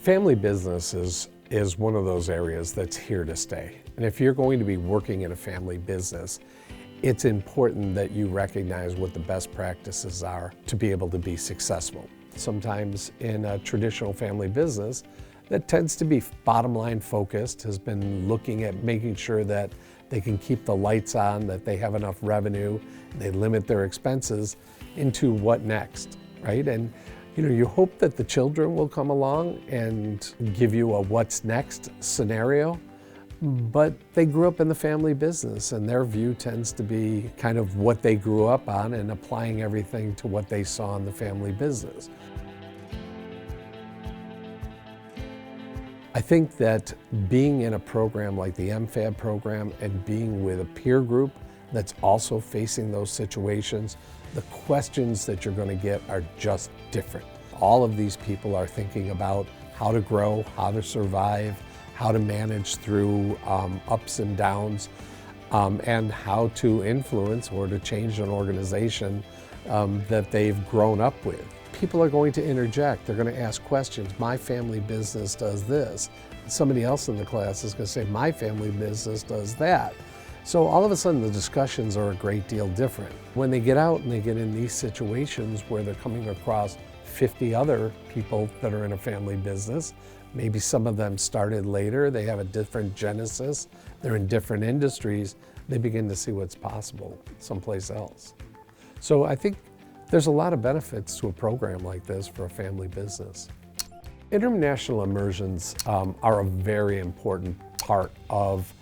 Family business is one of those areas that's here to stay. And if you're going to be working in a family business, it's important that you recognize what the best practices are to be able to be successful. Sometimes in a traditional family business, that tends to be bottom line focused, has been looking at making sure that they can keep the lights on, that they have enough revenue, they limit their expenses, into what next, right? And you hope that the children will come along and give you a what's next scenario, but they grew up in the family business and their view tends to be kind of what they grew up on and applying everything to what they saw in the family business. I think that being in a program like the MFAB program and being with a peer group that's also facing those situations, the questions that you're going to get are just different. All of these people are thinking about how to grow, how to survive, how to manage through ups and downs, and how to influence or to change an organization that they've grown up with. People are going to interject, they're going to ask questions. My family business does this. Somebody else in the class is going to say, my family business does that. So all of a sudden the discussions are a great deal different. When they get out and they get in these situations where they're coming across 50 other people that are in a family business, maybe some of them started later, they have a different genesis, they're in different industries, they begin to see what's possible someplace else. So I think there's a lot of benefits to a program like this for a family business. International immersions are a very important part of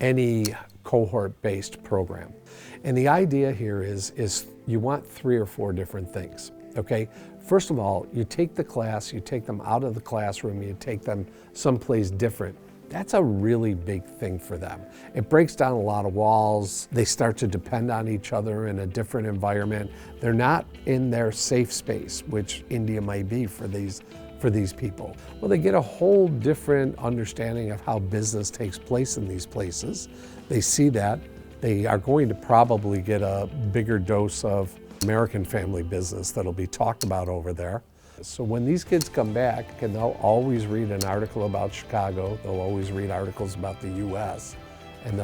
any cohort-based program. And the idea here is you want 3 or 4 different things, okay? First of all, you take the class, you take them out of the classroom, you take them someplace different. That's a really big thing for them. It breaks down a lot of walls. They start to depend on each other in a different environment. They're not in their safe space, which India might be for these people. Well, they get a whole different understanding of how business takes place in these places. They see that. They are going to probably get a bigger dose of American family business that'll be talked about over there. So when these kids come back, and they'll always read an article about Chicago, they'll always read articles about the US, and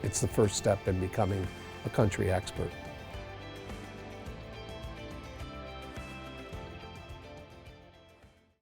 it's the first step in becoming a country expert.